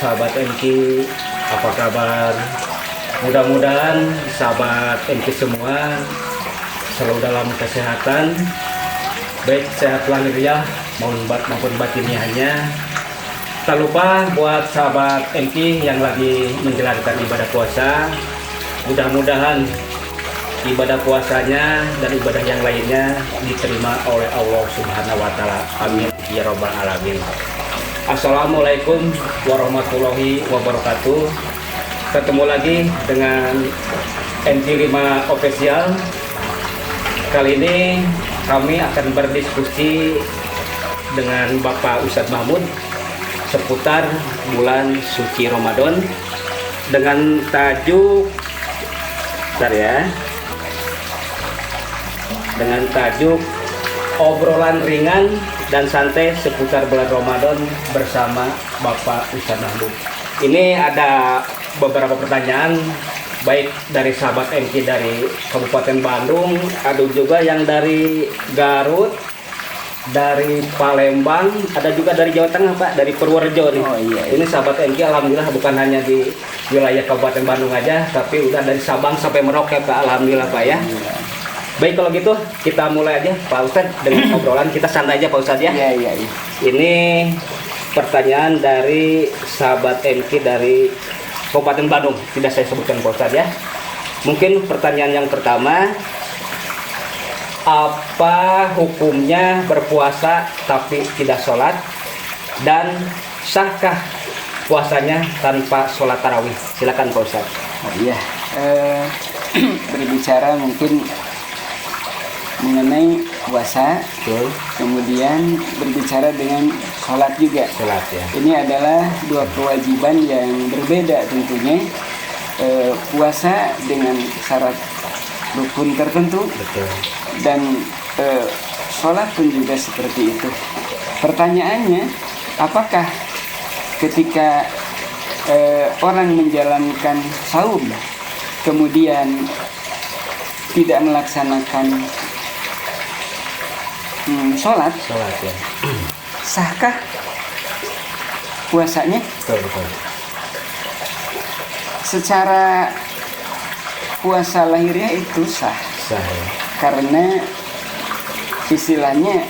sahabat MK, apa kabar? Mudah-mudahan sahabat MK semua selalu dalam kesehatan, baik sehat lahiriah maupun batiniahnya. Tak lupa buat sahabat MK yang lagi menjalankan ibadah puasa, mudah-mudahan ibadah puasanya dan ibadah yang lainnya diterima oleh Allah Subhanahu wa Ta'ala. Amin ya Rabbal Alamin. Assalamualaikum warahmatullahi wabarakatuh. Ketemu lagi dengan MK5 Official. Kali ini kami akan berdiskusi dengan Bapak Ustadz Mahmud seputar bulan suci Ramadan dengan tajuk obrolan ringan dan santai seputar bulan Ramadan bersama Bapak Ustadz Mahmud. Ini ada beberapa pertanyaan, baik dari sahabat MK dari Kabupaten Bandung, ada juga yang dari Garut, dari Palembang, ada juga dari Jawa Tengah, Pak, dari Purworejo nih. Oh, iya. Ini sahabat MK alhamdulillah bukan hanya di wilayah Kabupaten Bandung aja, tapi udah dari Sabang sampai Merauke, Pak, alhamdulillah, Pak ya. Iya. Baik, kalau gitu kita mulai aja Pak Ustadz dengan obrolan kita santai aja Pak Ustadz ya. Iya. Ini pertanyaan dari sahabat MK dari Kabupaten Bandung, tidak saya sebutkan Pak Ustadz ya. Mungkin pertanyaan yang pertama, apa hukumnya berpuasa tapi tidak sholat, dan sahkah puasanya tanpa sholat tarawih? Silakan Pak Ustadz. Oh, iya. Berbicara mungkin mengenai puasa, Betul. kemudian berbicara dengan sholat juga. Sholat ya. Ini adalah dua kewajiban yang berbeda tentunya. Puasa dengan syarat rukun tertentu, Betul. dan sholat pun juga seperti itu. Pertanyaannya, apakah ketika orang menjalankan saum kemudian tidak melaksanakan sholat ya. sahkah puasanya? Betul. Secara puasa lahiriah itu sah, Sah ya. karena istilahnya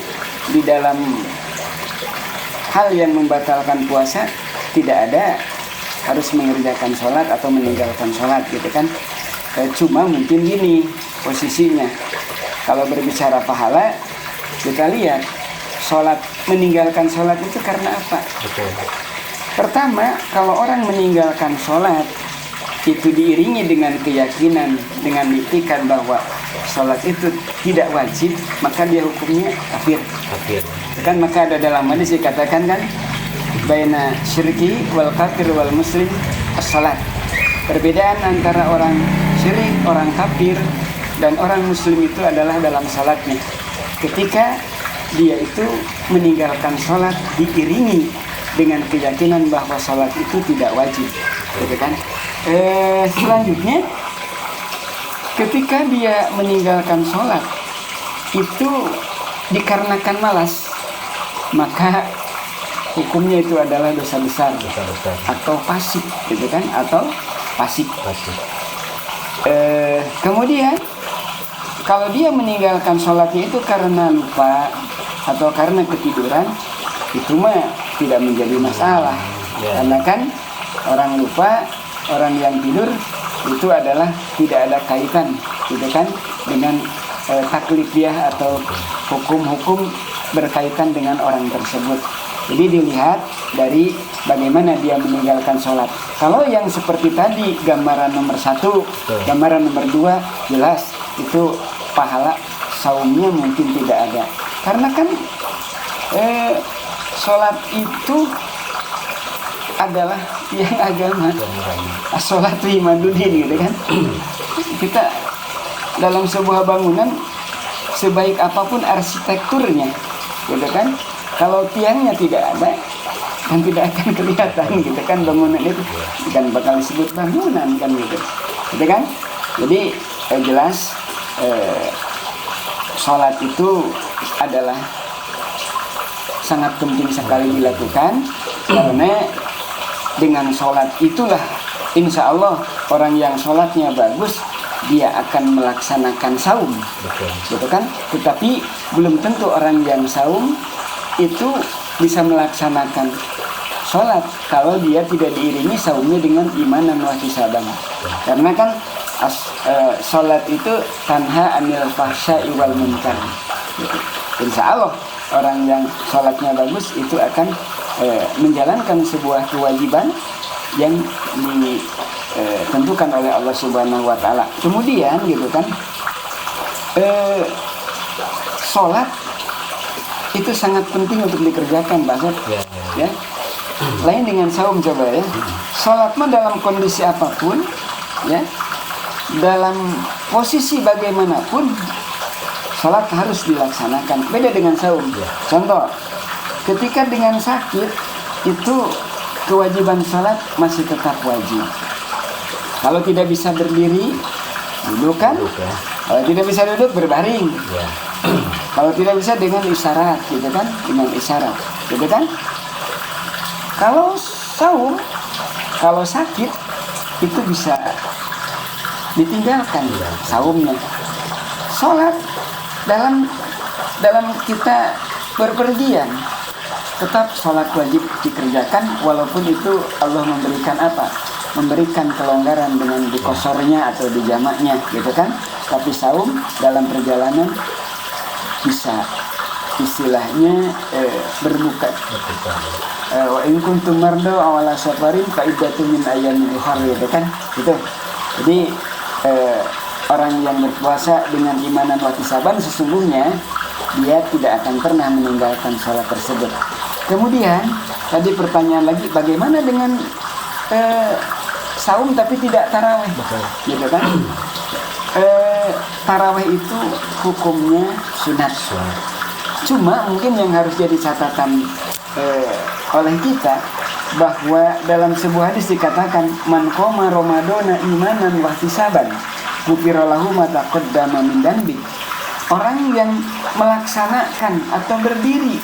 di dalam hal yang membatalkan puasa tidak ada harus mengerjakan sholat atau meninggalkan sholat gitu kan. Cuma mungkin gini posisinya, kalau berbicara pahala kita lihat sholat, meninggalkan sholat itu karena apa? Betul. Pertama, kalau orang meninggalkan sholat itu diiringi dengan keyakinan, dengan buktikan bahwa sholat itu tidak wajib, maka dia hukumnya kafir. Kan maka ada dalam hadis dikatakan kan, baina syirki wal kafir wal muslim as-salat. Perbedaan antara orang syirik, orang kafir, dan orang muslim itu adalah dalam salatnya. Ketika dia itu meninggalkan sholat diiringi dengan keyakinan bahwa sholat itu tidak wajib, gitu kan? Selanjutnya, ketika dia meninggalkan sholat itu dikarenakan malas, maka hukumnya itu adalah dosa besar. Atau fasik, gitu kan? Atau fasik. Kemudian kalau dia meninggalkan sholatnya itu karena lupa atau karena ketiduran, itu mah tidak menjadi masalah. Karena kan orang lupa, orang yang tidur itu adalah tidak ada kaitan, gitu kan, dengan taklif dia atau hukum-hukum berkaitan dengan orang tersebut. Jadi dilihat dari bagaimana dia meninggalkan sholat. Kalau yang seperti tadi gambaran nomor 1, gambaran nomor 2, jelas itu pahala saumnya mungkin tidak ada, karena kan sholat itu adalah tiang agama. As-sholatu imaduddin, gitu kan. Kita dalam sebuah bangunan sebaik apapun arsitekturnya, gitu kan, kalau tiangnya tidak ada kan tidak akan kelihatan, gitu kan, bangunan itu kan bakal disebut bangunan kan, gitu kan. Jadi jelas sholat itu adalah sangat penting sekali dilakukan, karena dengan sholat itulah insya Allah orang yang sholatnya bagus dia akan melaksanakan saum, gitu kan? Tetapi belum tentu orang yang saum itu bisa melaksanakan sholat kalau dia tidak diiringi saumnya dengan imanan wa ihtisaban. Karena kan sholat itu tanha anil fahsya'i wal munkar. Gitu. Insya Allah orang yang sholatnya bagus itu akan menjalankan sebuah kewajiban yang ditentukan oleh Allah Subhanahu wa Ta'ala. Kemudian gitu kan, sholat itu sangat penting untuk dikerjakan, Pak Ustaz. Ya. Lain dengan saum, coba ya. Sholat mah dalam kondisi apapun, ya, dalam posisi bagaimanapun, sholat harus dilaksanakan. Beda dengan saum. Contoh, ketika dengan sakit itu kewajiban sholat masih tetap wajib. Kalau tidak bisa berdiri, duduk kan? Kalau tidak bisa duduk, berbaring. Kalau tidak bisa dengan isyarat, gitu kan? Dengan isyarat, gitu kan? Kalau saum, kalau sakit itu bisa ditinggalkan saumnya. Sholat dalam kita berpergian tetap sholat wajib dikerjakan walaupun itu Allah memberikan apa? Memberikan kelonggaran dengan dikosornya atau dijamaknya, gitu kan? Tapi saum dalam perjalanan bisa istilahnya berbuka. Wa in kuntum marda aw ala safarin fa iddatun min ayyamin ukhra, gitu kan? Gitu. Jadi orang yang berpuasa dengan imanan wa ihtisaban sesungguhnya dia tidak akan pernah meninggalkan sholat tersebut. Kemudian tadi pertanyaan lagi, bagaimana dengan saum tapi tidak taraweh, gitu kan? Taraweh itu hukumnya sunat. Cuma mungkin yang harus jadi catatan oleh kita bahwa dalam sebuah hadis dikatakan man qoma ramadhana imanan wa ihtisaban ghufira lahu ma taqaddama min dhanbi. Orang yang melaksanakan atau berdiri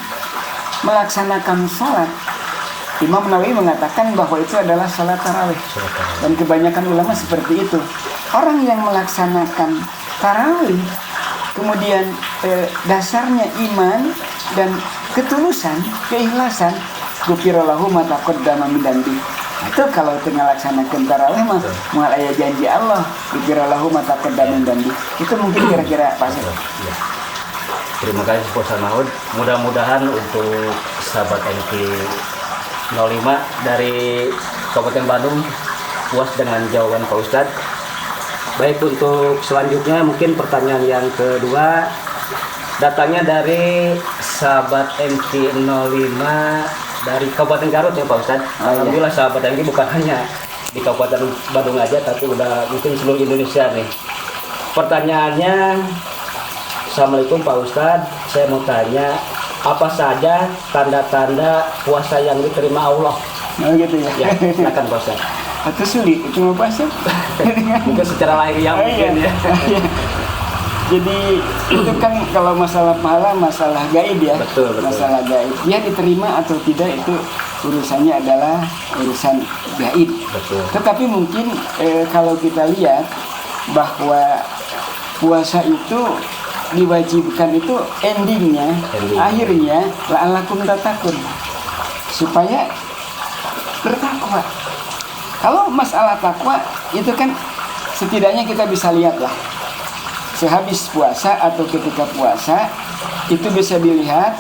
melaksanakan sholat, Imam Nawawi mengatakan bahwa itu adalah sholat tarawih. Dan kebanyakan ulama seperti itu. Orang yang melaksanakan tarawih, kemudian dasarnya iman dan ketulusan, keikhlasan, ghufira lahu ma taqaddama min dhanbi. Itu kalau tengah laksanakan tarawih mah moal aya janji Allah, ghufira lahu ma taqaddama min dhanbi. Itu mungkin kira-kira pas. Terima kasih Pak Mahud. Mudah-mudahan untuk sahabat MK 05 dari Kabupaten Bandung puas dengan jawaban Pak Ustadz. Baik, untuk selanjutnya mungkin pertanyaan yang kedua datangnya dari sahabat MK 05 dari Kabupaten Garut ya Pak Ustadz. Alhamdulillah sahabat MK bukan hanya di Kabupaten Bandung aja tapi udah mungkin seluruh Indonesia nih. Pertanyaannya, Assalamualaikum Pak Ustadz, saya mau tanya apa saja tanda-tanda puasa yang diterima Allah? Oh gitu ya. Ya, silakan Pak Ustadz. Atau sulit itu mau puasa? Mungkin secara lahiriah mungkin ya. Jadi itu kan kalau masalah pahala masalah gaib ya. Betul. Masalah gaib. Dia diterima atau tidak itu urusannya adalah urusan gaib. Betul. Tetapi mungkin kalau kita lihat bahwa puasa itu diwajibkan itu endingnya. Akhirnya la'allakum tattaqun, supaya bertakwa. Kalau masalah takwa itu kan setidaknya kita bisa lihat lah sehabis puasa atau ketika puasa itu bisa dilihat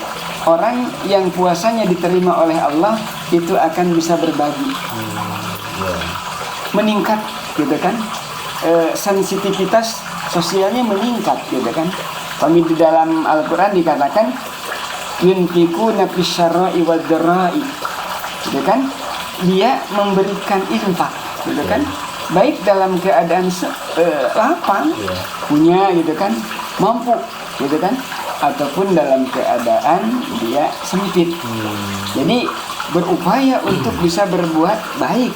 orang yang puasanya diterima oleh Allah itu akan bisa berbagi, meningkat gitu kan, sensitivitas sosialnya meningkat gitu kan. Kami di dalam Al-Quran dikatakan yunfikuna fisyarra'i wad-dharra'i, gitu kan, dia memberikan infak gitu kan, baik dalam keadaan lapang punya gitu kan, mampu gitu kan, ataupun dalam keadaan dia sempit. Jadi berupaya untuk bisa berbuat baik,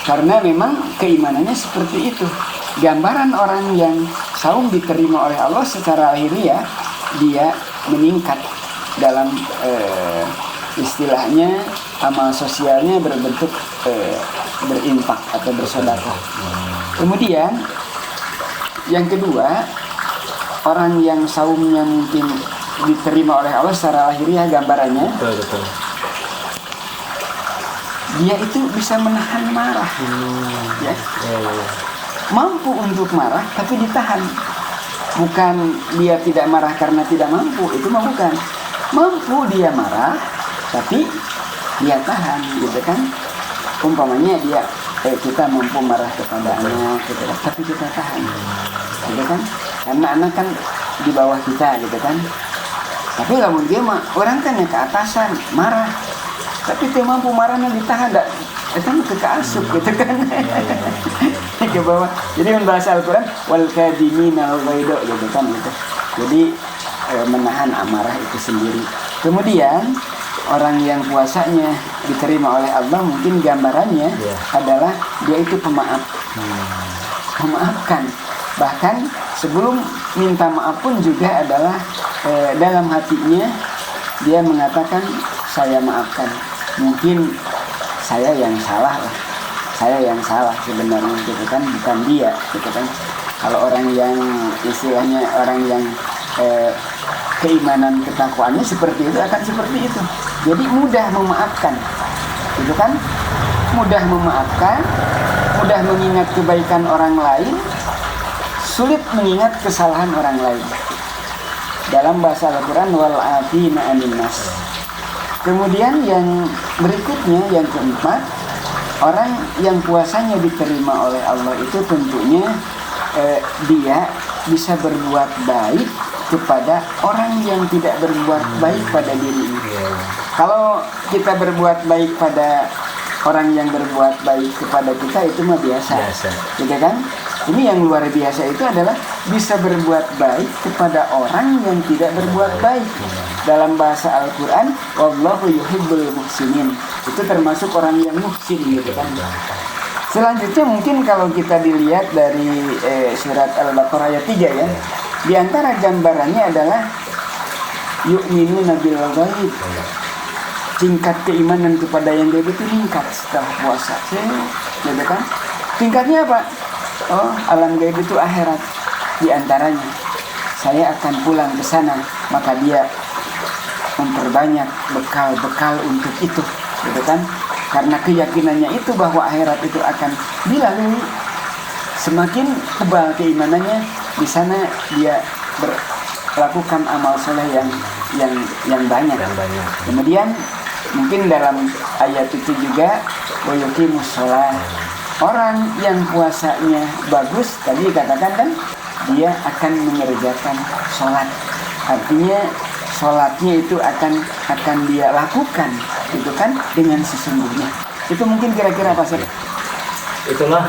karena memang keimanannya seperti itu. Gambaran orang yang saum diterima oleh Allah secara lahiriah, dia meningkat dalam istilahnya amal sosialnya berbentuk berinfak atau bersedekah. Kemudian yang kedua, orang yang saumnya mungkin diterima oleh Allah secara lahiriah, gambarannya Betul. dia itu bisa menahan marah, ya. Mampu untuk marah tapi ditahan. Bukan dia tidak marah karena tidak mampu, itu mah bukan. Mampu dia marah tapi dia tahan, gitu kan. Umpamanya dia kita mampu marah kepada anak, gitu kan, tapi kita tahan, gitu kan. Karena anak kan di bawah kita, gitu kan. Tapi lamun dia mah orang kan yang keatasan marah, tapi dia mampu marahnya ditahan, itu mah keasup, gitu kan. Ke bawah. Jadi membahas Al-Quran wal kadhimina al-ghaidha, gitu kan, gitu. Jadi menahan amarah itu sendiri. Kemudian orang yang puasanya diterima oleh Allah, mungkin gambarannya adalah dia itu pemaaf, memaafkan. Bahkan sebelum minta maaf pun juga adalah dalam hatinya dia mengatakan saya maafkan. Mungkin saya yang salah lah, saya yang salah sebenarnya, gitu kan, bukan dia, gitu kan. Kalau orang yang istilahnya orang yang keimanan ketakwaannya seperti itu akan seperti itu. Jadi mudah memaafkan, gitu kan? Mudah memaafkan, mudah mengingat kebaikan orang lain, sulit mengingat kesalahan orang lain. Dalam bahasa Al-Quran wal afina 'anil nas. Kemudian yang berikutnya, yang keempat, orang yang puasanya diterima oleh Allah itu tentunya dia bisa berbuat baik kepada orang yang tidak berbuat baik pada dirinya. Kalau kita berbuat baik pada orang yang berbuat baik kepada kita itu mah biasa. Gitu kan? Ini yang luar biasa itu adalah bisa berbuat baik kepada orang yang tidak berbuat baik. Dalam bahasa Al-Quran, wallahu yuhibbul muhsinin. Itu termasuk orang yang muhsin, gitu kan. Selanjutnya mungkin kalau kita dilihat dari surat Al-Baqarah ayat 3 ya. Di antara gambarannya adalah yu'minuna bil ghaib. Tingkat keimanan kepada yang gaib itu meningkat setelah puasa. Gitu kan? Tingkatnya apa? Oh, alam gaib itu akhirat. Di antaranya saya akan pulang ke sana, maka dia memperbanyak bekal-bekal untuk itu, gitu kan? Karena keyakinannya itu bahwa akhirat itu akan dilalui. Semakin tebal keimanannya, di sana dia melakukan amal soleh yang banyak. Kemudian mungkin dalam ayat itu juga wa yuqimus shalah. Orang yang puasanya bagus, tadi katakan kan, dia akan mengerjakan sholat. Artinya sholatnya itu akan dia lakukan, gitu kan, dengan sesungguhnya. Itu mungkin kira-kira apa sih? Itulah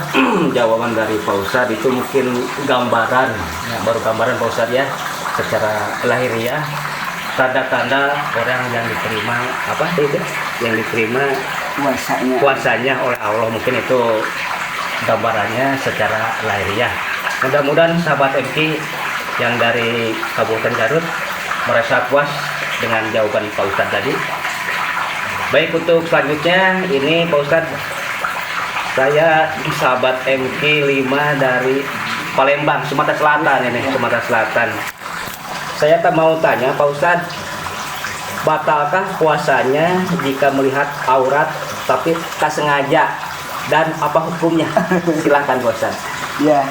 jawaban dari Pak Ustadz. Itu mungkin gambaran, baru gambaran Pak Ustadz ya, secara lahiriah tanda-tanda orang yang diterima yang diterima puasanya oleh Allah. Mungkin itu gambarannya secara lahiriah. Mudah-mudahan sahabat MK yang dari Kabupaten Garut merasa puas dengan jawaban Pak Ustadz tadi. Baik, untuk selanjutnya ini Pak Ustadz, saya sahabat MK 5 dari Palembang, Sumatera Selatan ini, Sumatera Selatan. Saya mau tanya Pak Ustadz, batalkah puasanya jika melihat aurat tapi tak sengaja, dan apa hukumnya? Silahkan Pak Ustadz. Ya,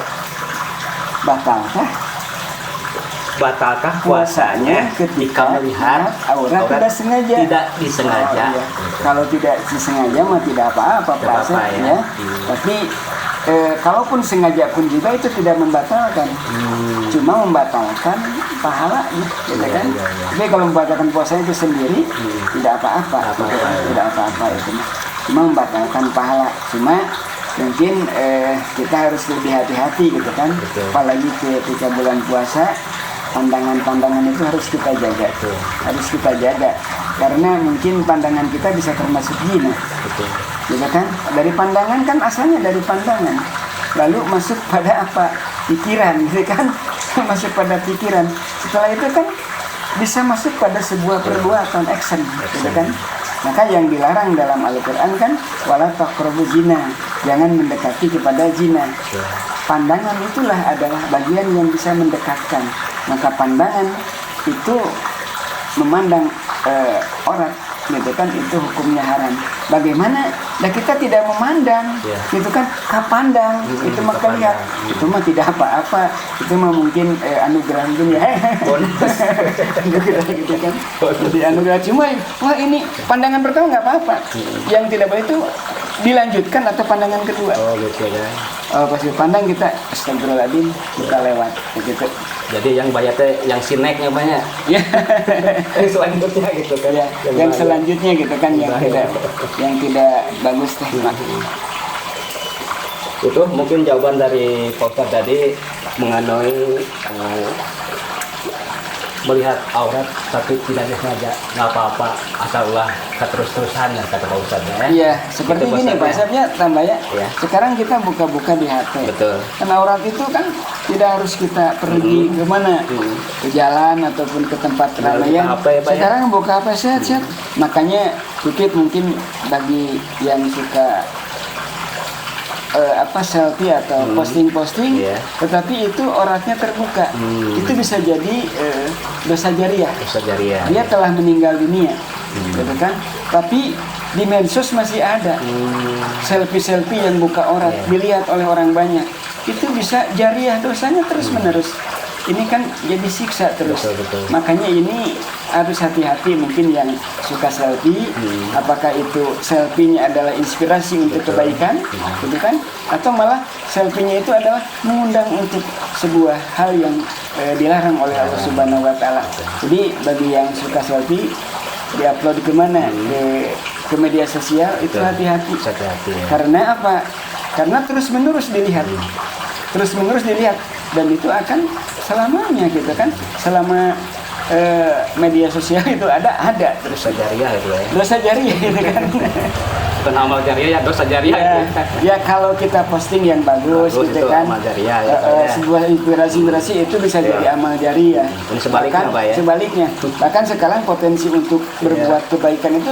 batalkah puasanya ketika melihat aurat tidak sengaja? Tidak disengaja. Oh, iya. Kalau tidak disengaja mah tidak apa-apa puasanya. Tapi kalaupun sengaja pun juga itu tidak membatalkan. Cuma membatalkan pahalanya, gitu kan? Tapi kalau membatalkan puasanya itu sendiri tidak apa-apa, gitu kan? Tidak apa-apa itu. Cuma membatalkan pahala. Cuma mungkin kita harus lebih hati-hati, gitu kan? Apalagi ketika bulan puasa, pandangan-pandangan itu harus kita jaga, harus kita jaga, karena mungkin pandangan kita bisa termasuk zina, gitu kan? Dari pandangan kan asalnya dari pandangan, lalu masuk pada apa? Pikiran, gitu kan? Masuk pada pikiran. Setelah itu kan bisa masuk pada sebuah perbuatan, action, gitu kan? Maka yang dilarang dalam Al-Quran kan wala taqrabu zina, jangan mendekati kepada zina. Pandangan itulah adalah bagian yang bisa mendekatkan. Maka pandangan itu memandang orang gitu kan, itu hukumnya haram. Bagaimana? Dan kita tidak memandang, gitu kan? Kapandang, itu mah lihat, itu mah tidak apa-apa, itu mah mungkin anugerah dunia, gitu kan? Jadi anugerah cuma, wah ini pandangan pertama nggak apa-apa, yang tidak boleh itu dilanjutkan atau pandangan kedua. Oh gitu ya. Oh pas pandang kita, astagfirullahaladzim, kita lewat, gitu. Jadi yang bayarnya, yang sineknya banyak. Ya. Yang selanjutnya gitu kan. Ya, yang selanjutnya gitu kan yang tidak bagus teh. Itu mungkin jawaban dari Pak Ustadz tadi mengenai melihat aurat tapi tidak disengaja, nggak apa-apa, asallah terus-terusan ya kata Pak Ustadz ya. Iya, seperti Gitu, gini Pak Ustadz ya, tambah ya. Ya. Sekarang kita buka-buka di HP. Betul. Karena aurat itu kan tidak harus kita pergi kemana, ke jalan ataupun ke tempat keramaian. HP, Pak, ya. Sekarang buka HP sehat-sehat. Makanya Pipit mungkin bagi yang suka selfie atau posting-posting, tetapi itu auratnya terbuka, itu bisa jadi dosa jariah. Dosa jariah. Dia telah meninggal dunia, gitu kan? Tapi di medsos masih ada selfie-selfie yang buka aurat, dilihat oleh orang banyak. Itu bisa jariah, dosanya terus-menerus. Ini kan jadi siksa terus. Betul. Makanya ini harus hati-hati, mungkin yang suka selfie, apakah itu selfie-nya adalah inspirasi untuk kebaikan, gitu kan? Atau malah selfie-nya itu adalah mengundang untuk sebuah hal yang dilarang oleh Allah Subhanahu wa taala. Jadi bagi yang suka selfie, diupload kemana? Ke media sosial, itu hati-hati. Karena apa? Karena terus-menerus dilihat. Terus-menerus dilihat, dan itu akan selamanya gitu kan, selama media sosial itu ada dosa jariah itu ya. Dosa jariah gitu kan. Bukan amal jariah ya, dosa jariah. Ya kalau kita posting yang bagus gitu kan, amal jariah, sebuah inspirasi itu bisa jadi amal jariah. Dan sebaliknya Pak ya. Sebaliknya, bahkan sekarang potensi untuk berbuat kebaikan itu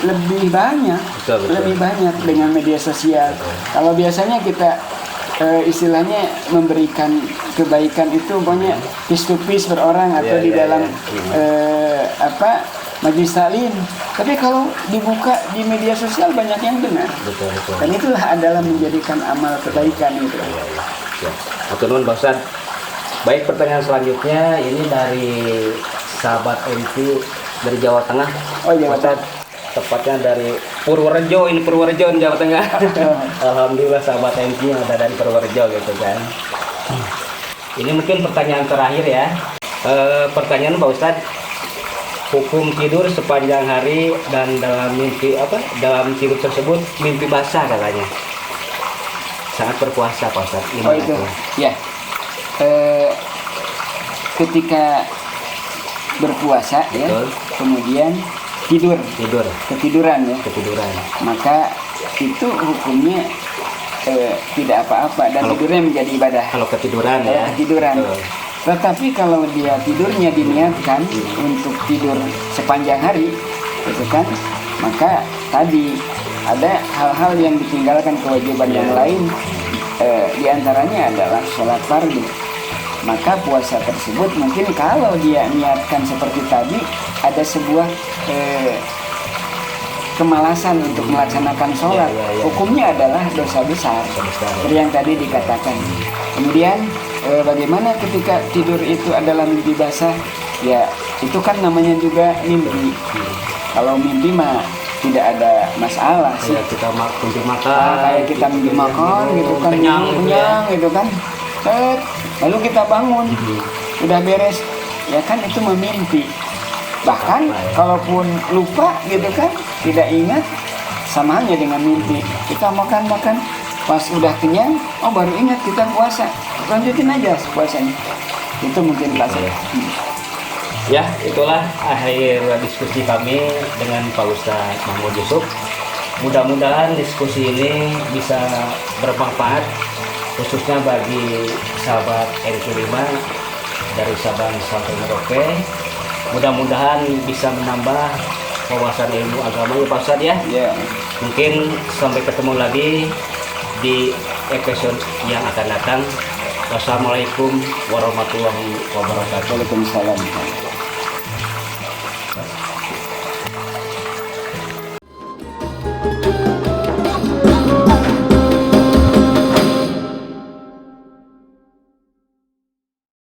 lebih banyak, lebih banyak dengan media sosial. Kalau biasanya kita istilahnya memberikan kebaikan itu banyak piece to piece per orang atau di dalam majelis taklim. Tapi kalau dibuka di media sosial banyak yang dengar. Betul. Dan itulah adalah menjadikan amal kebaikan itu. Oke, Pak Ustadz. Baik, pertanyaan selanjutnya ini dari sahabat MP dari Jawa Tengah. Oh iya, Ustadz. Tepatnya dari Purworejo, ini Purworejo Jawa Tengah. Alhamdulillah sahabat MP yang ada dari Purworejo gitu kan. Ini mungkin pertanyaan terakhir ya. Pertanyaan Pak Ustadz, hukum tidur sepanjang hari dan dalam mimpi dalam tidur tersebut mimpi basah katanya. Sangat berpuasa Pak Ustadz. Oh itu, ya. Ketika berpuasa ya, kemudian ketiduran, maka itu hukumnya tidak apa-apa dan tidurnya menjadi ibadah. Kalau ketiduran ya. Tetapi kalau dia tidurnya diniatkan untuk tidur sepanjang hari, gitu kan, maka tadi ada hal-hal yang ditinggalkan, kewajiban yang lain, diantaranya adalah sholat fardu. Maka puasa tersebut mungkin kalau dia niatkan seperti tadi, ada sebuah kemalasan untuk melaksanakan sholat, hukumnya adalah dosa besar, seperti yang tadi dikatakan. Kemudian bagaimana ketika tidur itu adalah mimpi basah? Ya itu kan namanya juga mimpi. Kalau mimpi mah tidak ada masalah sih. Kayak kita mimpi makan, kayak kita mimpi makan gitu kan, kenyang gitu kan. Lalu kita bangun, udah beres, ya kan itu memimpi. Bahkan kalaupun lupa gitu kan, tidak ingat, sama halnya dengan mimpi. Kita makan, pas udah kenyang, oh baru ingat kita puasa, lanjutin aja puasanya. Itu mungkin rasanya. Ya, itulah akhir diskusi kami dengan Pak Ustadz Mahmud Yusuf. Mudah-mudahan diskusi ini bisa bermanfaat, khususnya bagi sahabat NQ5 dari Sabang sampai Merauke. Mudah-mudahan bisa menambah wawasan ilmu agama ya Pak Ustadz ya. Ya, Mungkin sampai ketemu lagi di episode yang akan datang. Wassalamualaikum warahmatullahi wabarakatuh. Waalaikumsalam.